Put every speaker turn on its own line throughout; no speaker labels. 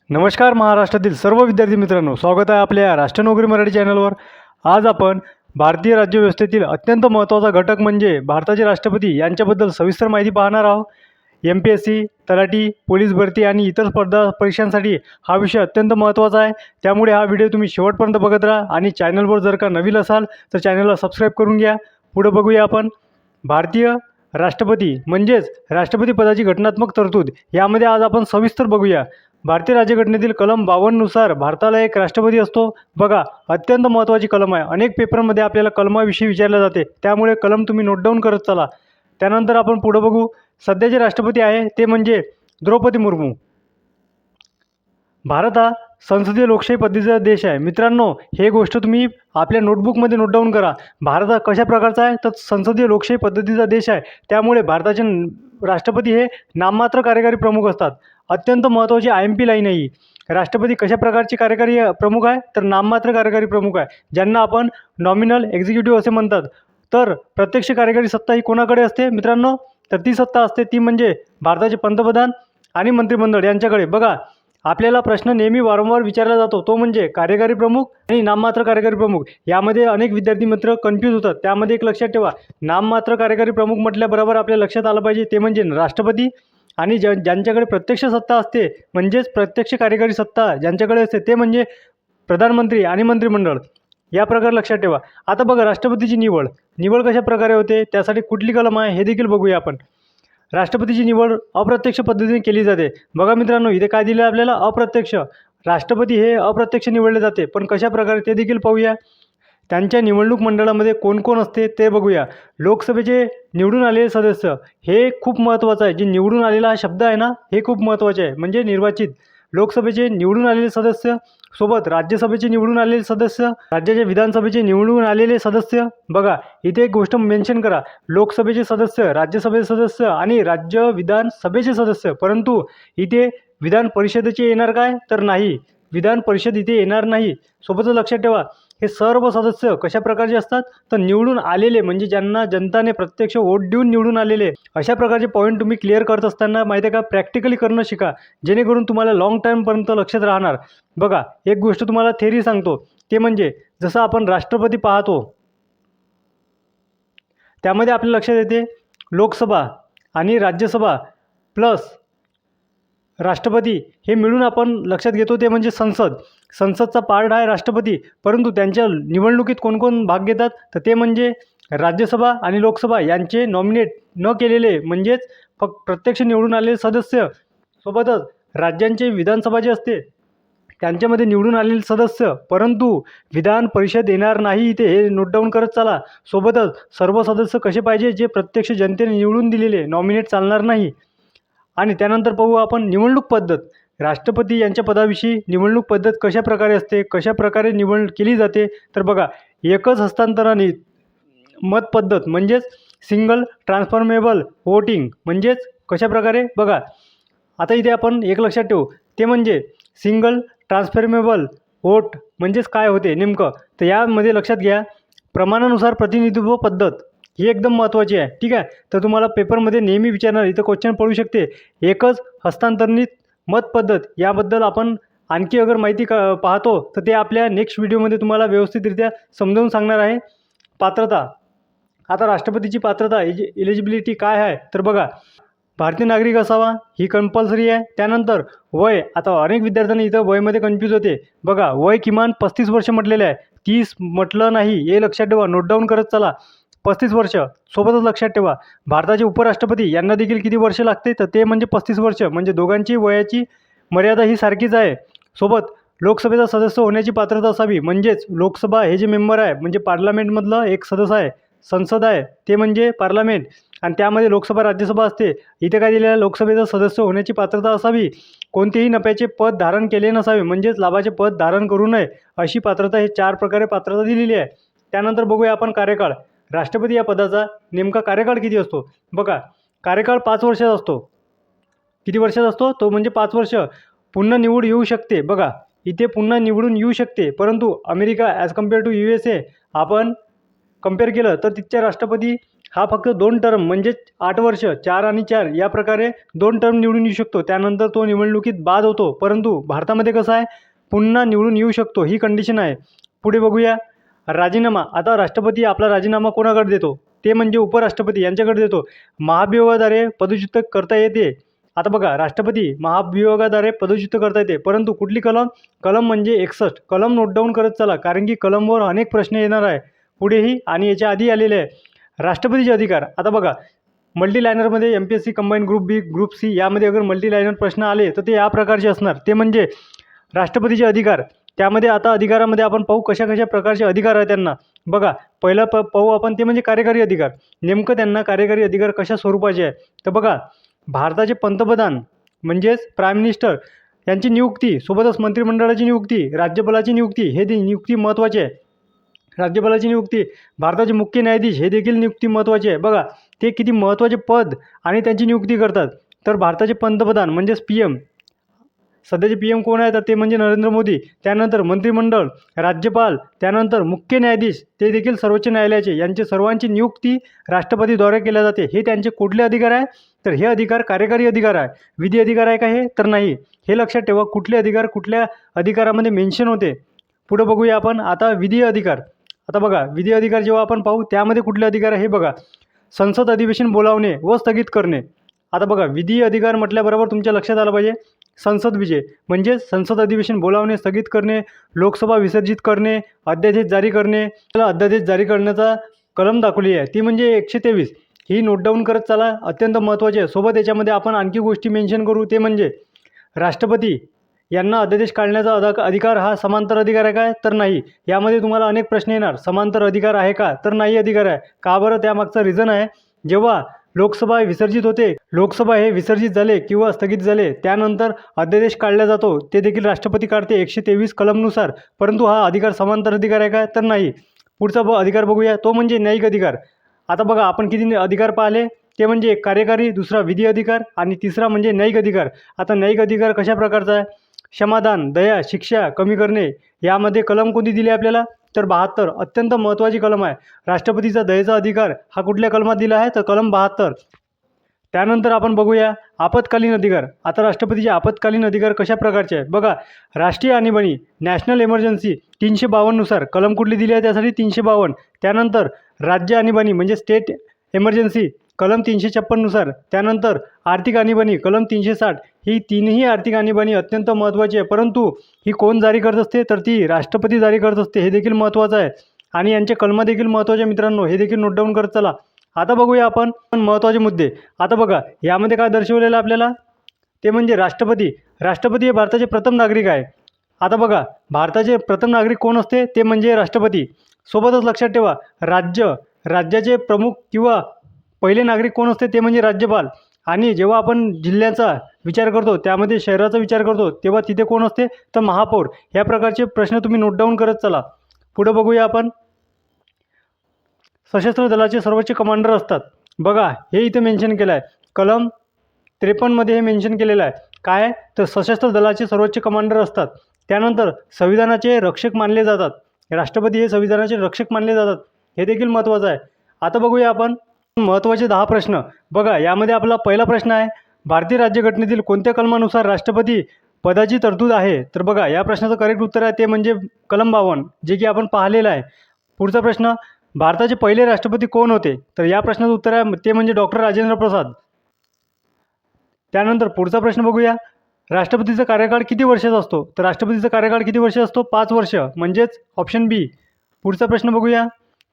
नमस्कार महाराष्ट्रातील सर्व विद्यार्थी मित्रांनो, स्वागत आहे आपल्या राष्ट्र नोकरी मराठी चॅनलवर। आज आपण भारतीय राज्यव्यवस्थेतील अत्यंत महत्त्वाचा घटक म्हणजे भारताचे राष्ट्रपती यांच्याबद्दल सविस्तर माहिती पाहणार आहोत। MPSC, तलाठी, पोलीस भरती आणि इतर स्पर्धा परीक्षांसाठी हा विषय अत्यंत महत्त्वाचा आहे। त्यामुळे हा व्हिडिओ तुम्ही शेवटपर्यंत बघत राहा आणि चॅनलवर जर का नवीन असाल तर चॅनलला सबस्क्राईब करून घ्या। पुढे बघूया आपण भारतीय राष्ट्रपती म्हणजेच राष्ट्रपती पदाची घटनात्मक तरतूद यामध्ये आज आपण सविस्तर बघूया। भारतीय राज्यघटनेतील कलम 52 नुसार भारताला एक राष्ट्रपती असतो। बघा, अत्यंत महत्त्वाची कलम आहे। अनेक पेपरमध्ये आपल्याला कलमाविषयी विचारले जाते, त्यामुळे कलम तुम्ही नोट डाऊन करत चला। त्यानंतर आपण पुढे बघू, सध्याचे राष्ट्रपती आहे ते म्हणजे द्रौपदी मुर्मू। भारत हा संसदीय लोकशाही पद्धतीचा देश आहे। मित्रांनो, हे गोष्ट तुम्ही आपल्या नोटबुकमध्ये नोट डाऊन करा। भारत हा कशा प्रकारचा आहे तर संसदीय लोकशाही पद्धतीचा देश आहे। त्यामुळे भारताचे राष्ट्रपती हे नाममात्र कार्यकारी प्रमुख असतात। अत्यंत महत्त्वाची IMP लाईन आहे ही। राष्ट्रपती कशा प्रकारचे कार्यकारी प्रमुख आहे तर नाममात्र कार्यकारी प्रमुख आहे, ज्यांना आपण नॉमिनल एक्झिक्युटिव्ह असे म्हणतात। तर प्रत्यक्ष कार्यकारी सत्ता ही कोणाकडे असते मित्रांनो, तर ती सत्ता असते ती म्हणजे भारताचे पंतप्रधान आणि मंत्रिमंडळ यांच्याकडे। बघा, आपल्याला प्रश्न नेहमी वारंवार विचारला जातो तो म्हणजे कार्यकारी प्रमुख आणि नाममात्र कार्यकारी प्रमुख। यामध्ये अनेक विद्यार्थी मित्र कन्फ्यूज होतात। त्यामध्ये एक लक्षात ठेवा, नाममात्र कार्यकारी प्रमुख म्हटल्याबरोबर आपल्या लक्षात आलं पाहिजे ते म्हणजे राष्ट्रपती, आणि ज्यांच्याकडे प्रत्यक्ष सत्ता असते म्हणजेच प्रत्यक्ष कार्यकारी सत्ता ज्यांच्याकडे असते ते म्हणजे प्रधानमंत्री आणि मंत्रिमंडळ। या प्रकारे लक्षात ठेवा। आता बघा, राष्ट्रपतीची निवड कशा प्रकारे होते, त्यासाठी कुठली कलम आहे हे देखील बघूया आपण। राष्ट्रपतीची निवड अप्रत्यक्ष पद्धतीने केली जाते। बघा मित्रांनो, इथे काय दिलं आहे आपल्याला, अप्रत्यक्ष। राष्ट्रपती हे अप्रत्यक्ष निवडले जाते, पण कशा प्रकारे ते देखील पाहूया। त्यांच्या निवडणूक मंडळामध्ये कोण कोण असते ते बघूया। लोकसभेचे निवडून आलेले सदस्य, हे खूप महत्त्वाचं आहे। जे निवडून आलेला हा शब्द आहे ना, हे खूप महत्त्वाचे आहे, म्हणजे निर्वाचित। लोकसभेचे निवडून आलेले सदस्य सोबत राज्यसभेचे निवडून आलेले सदस्य, राज्याच्या विधानसभेचे निवडून आलेले सदस्य। बघा, इथे एक गोष्ट मेन्शन करा, लोकसभेचे सदस्य, राज्यसभेचे सदस्य आणि राज्य विधानसभेचे सदस्य। परंतु इथे विधान परिषदेचे येणार काय तर नाही, विधान परिषद इथे येणार नाही। सोबतच लक्षात ठेवा, हे सर्व सदस्य कशा प्रकारचे असतात तर निवडून आलेले, म्हणजे ज्यांना जनताने प्रत्यक्ष वोट देऊन निवडून आलेले। अशा प्रकारचे पॉईंट तुम्ही क्लिअर करत असताना माहिती आहे का, प्रॅक्टिकली करणं शिका, जेणेकरून तुम्हाला लॉंग टाईमपर्यंत लक्षात राहणार। बघा, एक गोष्ट तुम्हाला थेरी सांगतो, ते म्हणजे जसं आपण राष्ट्रपती पाहतो त्यामध्ये आपल्या लक्षात येते लोकसभा आणि राज्यसभा प्लस राष्ट्रपती हे मिळून आपण लक्षात घेतो ते म्हणजे संसदचा पार्ट आहे राष्ट्रपती। परंतु त्यांच्या निवडणुकीत कोण कोण भाग घेतात तर ते म्हणजे राज्यसभा आणि लोकसभा यांचे नॉमिनेट न केलेले, म्हणजेच फक्त प्रत्यक्ष निवडून आलेले सदस्य, सोबतच राज्यांचे विधानसभा जे असते त्यांच्यामध्ये निवडून आलेले सदस्य, परंतु विधान परिषद येणार नाही इथे, हे नोट डाऊन करत चला। सोबतच सर्व सदस्य कसे पाहिजे, जे प्रत्यक्ष जनतेने निवडून दिलेले, नॉमिनेट चालणार नाही। आणि त्यानंतर पाहू आपण निवडणूक पद्धत। राष्ट्रपती यांच्या पदाविषयी निवडणूक पद्धत कशा प्रकारे असते, कशा प्रकारे निवड केली जाते तर बघा, एकच हस्तांतराने मत पद्धत म्हणजेच सिंगल ट्रान्सफॉर्मेबल वोटिंग, म्हणजेच कशा प्रकारे बघा, आता इथे आपण एक लक्षात ठेवू, ते म्हणजे सिंगल ट्रान्सफॉर्मेबल वोट म्हणजेच काय होते नेमकं, तर यामध्ये लक्षात घ्या, प्रमाणानुसार प्रतिनिधित्व पद्धत ही एकदम महत्त्वाची आहे। ठीक आहे, तर तुम्हाला पेपरमध्ये नेहमी विचारणार, इथं क्वेश्चन पडू शकते, एकच हस्तांतरित मत पद्धत याबद्दल आपण आणखी अगर माहिती पाहतो तर ते आपल्या नेक्स्ट व्हिडिओमध्ये तुम्हाला व्यवस्थितरित्या समजावून सांगणार आहे। पात्रता, आता राष्ट्रपतीची पात्रता एलिजिबिलिटी काय आहे तर बघा, भारतीय नागरिक असावा ही कंपल्सरी आहे। त्यानंतर वय, आता अनेक विद्यार्थ्यांनी इथं वयमध्ये कन्फ्यूज होते। बघा, वय किमान 35 वर्ष म्हटलेले आहे, 30 म्हटलं नाही, हे लक्षात ठेवा, नोट डाऊन करत चला, 35 वर्ष। सोबतच लक्षात ठेवा, भारताचे उपराष्ट्रपती यांना देखील किती वर्ष लागते तर ते म्हणजे 35 वर्ष, म्हणजे दोघांची वयाची मर्यादा ही सारखीच आहे। सोबत लोकसभेचा सदस्य होण्याची पात्रता असावी, म्हणजेच लोकसभा हे जे मेंबर आहे म्हणजे पार्लमेंटमधलं एक सदस्य आहे, संसद आहे ते म्हणजे पार्लमेंट, आणि त्यामध्ये लोकसभा राज्यसभा असते। इथे काय दिलेलं आहे, लोकसभेचा सदस्य होण्याची पात्रता असावी, कोणतेही नफ्याचे पद धारण केले नसावे, म्हणजेच लाभाचे पद धारण करू नये, अशी पात्रता, हे 4 प्रकारे पात्रता दिलेली आहे। त्यानंतर बघूया आपण कार्यकाळ। राष्ट्रपती या पदाचा नेमका कार्यकाळ किती असतो, बघा, कार्यकाळ 5 वर्षाचा असतो। किती वर्षाचा असतो तो म्हणजे 5 वर्ष। पुन्हा निवड येऊ शकते, बघा इथे पुन्हा निवडून येऊ शकते, परंतु America as compare to USA आपण कम्पेअर केलं तर तिथच्या राष्ट्रपती हा फक्त 2 टर्म म्हणजेच 8 वर्ष 4 आणि 4 या प्रकारे 2 टर्म निवडून येऊ शकतो. त्यानंतर तो निवडणुकीत बाद होतो. परंतु भारतामध्ये कसं आहे, पुन्हा निवडून येऊ शकतो, ही कंडिशन आहे. पुढे बघूया राजीनामा. आता राष्ट्रपती आपला राजीनामा कोणाकडे देतो, ते म्हणजे उपराष्ट्रपती यांच्याकडे देतो. महाभियोगाद्वारे पदच्युत करता येते. आता बघा राष्ट्रपती महाभियोगाद्वारे पदच्युत करता येते, परंतु कुठली कलम, कलम म्हणजे 61. कलम नोट डाऊन करत चला, कारण की कलमवर अनेक प्रश्न येणार आहे पुढेही आणि याच्या आधी आलेले आहे. राष्ट्रपतीचे अधिकार. आता बघा मल्टीलायनरमध्ये MPSC कंबाईन ग्रुप बी ग्रुप सी यामध्ये अगर मल्टीलायनर प्रश्न आले तर ते या प्रकारचे असणार. ते म्हणजे राष्ट्रपतीचे अधिकार. त्यामध्ये आता अधिकारामध्ये आपण पाहू कशा कशा प्रकारचे अधिकार आहे त्यांना. बघा पहिलं पाहू आपण ते म्हणजे कार्यकारी अधिकार. नेमकं त्यांना कार्यकारी अधिकार कशा स्वरूपाचे आहे तर बघा भारताचे पंतप्रधान म्हणजेच प्राईम मिनिस्टर यांची नियुक्ती, सोबतच मंत्रिमंडळाची नियुक्ती, राज्यपालाची नियुक्ती, हे नियुक्ती महत्त्वाची आहे. राज्यपालाची नियुक्ती, भारताचे मुख्य न्यायाधीश हे देखील नियुक्ती महत्त्वाची आहे. बघा ते किती महत्त्वाचे पद आणि त्यांची नियुक्ती करतात. तर भारताचे पंतप्रधान म्हणजेच PM, सध्याचे PM कोण आहे तर ते म्हणजे नरेंद्र मोदी. त्यानंतर मंत्रिमंडळ, राज्यपाल, त्यानंतर मुख्य न्यायाधीश ते देखील सर्वोच्च न्यायालयाचे, यांचे सर्वांची नियुक्ती राष्ट्रपतीद्वारे केल्या जाते. हे त्यांचे कुठले अधिकार आहे तर हे अधिकार कार्यकारी अधिकार आहे. विधी अधिकार आहे का हे तर नाही. हे लक्षात ठेवा, कुठले अधिकार कुठल्या अधिकारामध्ये मेन्शन होते. पुढे बघूया आपण आता विधी अधिकार. आता बघा विधी अधिकार जेव्हा आपण पाहू त्यामध्ये कुठले अधिकार आहे हे बघा. संसद अधिवेशन बोलावणे व स्थगित करणे. आता बघा विधी अधिकार म्हटल्याबरोबर तुमच्या लक्षात आलं पाहिजे संसद विजय म्हणजे संसद अधिवेशन बोलावणे, स्थगित करणे, लोकसभा विसर्जित करणे, अध्यादेश जारी करणे. त्याला अध्यादेश जारी करण्याचा कलम दाखवली आहे ती म्हणजे 123. ही नोट डाऊन करत चला, अत्यंत महत्त्वाची आहे. सोबत याच्यामध्ये आपण आणखी गोष्टी मेन्शन करू ते म्हणजे राष्ट्रपती यांना अध्यादेश काढण्याचा अधिकार हा समांतर अधिकार आहे काय तर नाही. यामध्ये तुम्हाला अनेक प्रश्न येणार. समांतर अधिकार आहे का तर नाही अधिकार आहे. का बरं त्यामागचं रिझन आहे, जेव्हा लोकसभा विसर्जित होते, लोकसभा हे विसर्जित झाले किंवा स्थगित झाले त्यानंतर अध्यादेश काढला जातो, ते देखील राष्ट्रपती काढते 123 कलमनुसार. परंतु हा अधिकार समांतर अधिकार आहे काय तर नाही. पुढचा अधिकार बघूया तो म्हणजे न्यायिक अधिकार. आता बघा आपण किती अधिकार पाहिले ते म्हणजे एक कार्यकारी, दुसरा विधी अधिकार आणि तिसरा म्हणजे न्यायिक अधिकार. आता न्यायिक अधिकार कशा प्रकारचा आहे, क्षमादान, दया, शिक्षा कमी करणे. यामध्ये कलम कोणती दिली आपल्याला तर 72. अत्यंत महत्त्वाची कलम आहे. राष्ट्रपतीचा दयेचा अधिकार हा कुठल्या कलमात दिला आहे तर कलम 72. त्यानंतर आपण बघूया आपत्कालीन अधिकार. आता राष्ट्रपतीचे आपत्कालीन अधिकार कशा प्रकारचे आहेत बघा. राष्ट्रीय आणीबाणी, नॅशनल इमर्जन्सी 352 नुसार कलम कुठली दिली आहे त्यासाठी 352. त्यानंतर राज्य आणीबाणी म्हणजे स्टेट इमर्जन्सी कलम 356 नुसार. त्यानंतर आर्थिक आणीबाणी कलम 360. ही तीनही आर्थिक आणीबाणी अत्यंत महत्त्वाची आहे, परंतु ही कोण जारी करत असते तर ती राष्ट्रपती जारी करत असते. हे देखील महत्त्वाचं आहे आणि यांचे कलम देखील महत्त्वाचे मित्रांनो, हे देखील नोट डाऊन करत चला. आता बघूया आपण महत्त्वाचे मुद्दे. आता बघा यामध्ये काय दर्शवलेलं आपल्याला ते म्हणजे राष्ट्रपती. राष्ट्रपती हे भारताचे प्रथम नागरिक आहे. आता बघा भारताचे प्रथम नागरिक कोण असते ते म्हणजे राष्ट्रपती. सोबतच लक्षात ठेवा राज्याचे प्रमुख किंवा पहिले नागरिक कोण असते ते म्हणजे राज्यपाल. आणि जेव्हा आपण जिल्ह्याचा विचार करतो त्यामध्ये शहराचा विचार करतो तेव्हा तिथे कोण असते तर महापौर. ह्या प्रकारचे प्रश्न तुम्ही नोट डाऊन करत चला. पुढे बघूया आपण सशस्त्र दलाचे सर्वोच्च कमांडर असतात. बघा हे इथे मेन्शन केलं आहे कलम 53 हे मेन्शन केलेलं आहे. काय तर सशस्त्र दलाचे सर्वोच्च कमांडर असतात. त्यानंतर संविधानाचे रक्षक मानले जातात. राष्ट्रपती हे संविधानाचे रक्षक मानले जातात. हे देखील महत्त्वाचं आहे. आता बघूया आपण महत्त्वाचे 10 प्रश्न. बघा यामध्ये आपला पहिला प्रश्न आहे भारतीय राज्यघटनेतील कोणत्या कलमानुसार राष्ट्रपती पदाची तरतूद आहे तर बघा या प्रश्नाचं करेक्ट उत्तर आहे ते म्हणजे कलम 52 जे की आपण पाहिलेलं आहे. पुढचा प्रश्न भारताचे पहिले राष्ट्रपती कोण होते तर या प्रश्नाचं उत्तर आहे ते म्हणजे डॉक्टर राजेंद्र प्रसाद. त्यानंतर पुढचा प्रश्न बघूया राष्ट्रपतीचा कार्यकाळ किती वर्षाचा असतो तर राष्ट्रपतीचा कार्यकाळ किती वर्ष असतो 5 वर्ष म्हणजेच ऑप्शन बी. पुढचा प्रश्न बघूया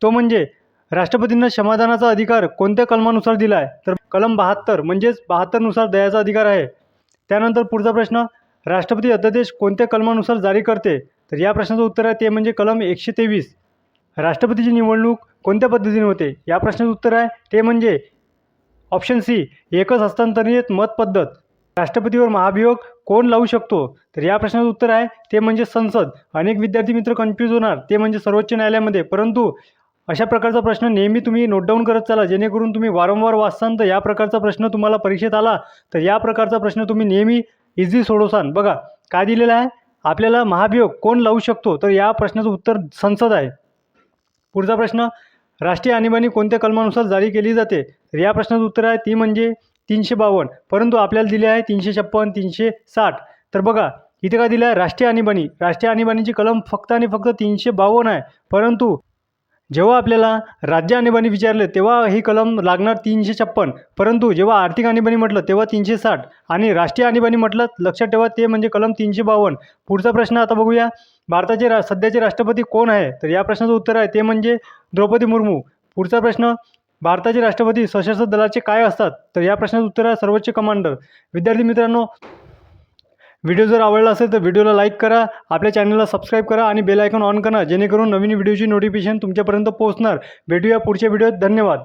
तो म्हणजे राष्ट्रपतींना क्षमादानाचा अधिकार कोणत्या कलमानुसार दिला आहे तर कलम 72 म्हणजेच 72 नुसार दयाचा अधिकार आहे. त्यानंतर पुढचा प्रश्न राष्ट्रपती अध्यादेश कोणत्या कलमानुसार जारी करते तर या प्रश्नाचं उत्तर आहे ते म्हणजे कलम 123. राष्ट्रपतीची निवडणूक कोणत्या पद्धतीने होते या प्रश्नाचं उत्तर आहे ते म्हणजे ऑप्शन सी एकच हस्तांतरित मत पद्धत. राष्ट्रपतीवर महाभियोग कोण लावू शकतो तर या प्रश्नाचं उत्तर आहे ते म्हणजे संसद. अनेक विद्यार्थी मित्र कन्फ्यूज होणार ते म्हणजे सर्वोच्च न्यायालयामध्ये, परंतु अशा प्रकारचा प्रश्न नेहमी तुम्ही नोट डाऊन करत चला जेणेकरून तुम्ही वारंवार वाचसान तर या प्रकारचा प्रश्न तुम्हाला परीक्षेत आला तर या प्रकारचा प्रश्न तुम्ही नेहमी इझी सोडवसान. बघा काय दिलेलं आहे आपल्याला महाभियोग कोण लावू शकतो तर या प्रश्नाचं उत्तर संसद आहे. पुढचा प्रश्न राष्ट्रीय आणीबाणी कोणत्या कलमानुसार जारी केली जाते? तर या प्रश्नाचं उत्तर आहे ती म्हणजे 352, परंतु आपल्याला दिले आहे 356, 360. तर बघा इथे काय दिलं आहे, राष्ट्रीय आणीबाणी. राष्ट्रीय आणीबाणीची कलम फक्त आणि फक्त 352 आहे, परंतु जेव्हा आपल्याला राज्य आणीबाणी विचारले तेव्हा ही कलम लागणार 356, परंतु जेव्हा आर्थिक आणीबाणी म्हटलं तेव्हा 360 आणि राष्ट्रीय आणीबाणी म्हटलं लक्षात ठेवा ते म्हणजे कलम 352. पुढचा प्रश्न आता बघूया, भारताचे सध्याचे राष्ट्रपती कोण आहे? तर या प्रश्नाचं उत्तर आहे ते म्हणजे द्रौपदी मुर्मू. पुढचा प्रश्न, भारताचे राष्ट्रपती सशस्त्र दलाचे काय असतात? तर या प्रश्नाचं उत्तर आहे सर्वोच्च कमांडर. विद्यार्थी मित्रांनो, व्हिडिओ जर आवडला असेल तर व्हिडिओला लाईक करा, आपल्या चॅनलला सबस्क्राईब करा आणि बेल आयकॉन ऑन करा, जेणेकरून नवीन व्हिडिओची नोटिफिकेशन तुमच्यापर्यंत पोहोचणार. भेटूया पुढच्या व्हिडिओत. धन्यवाद.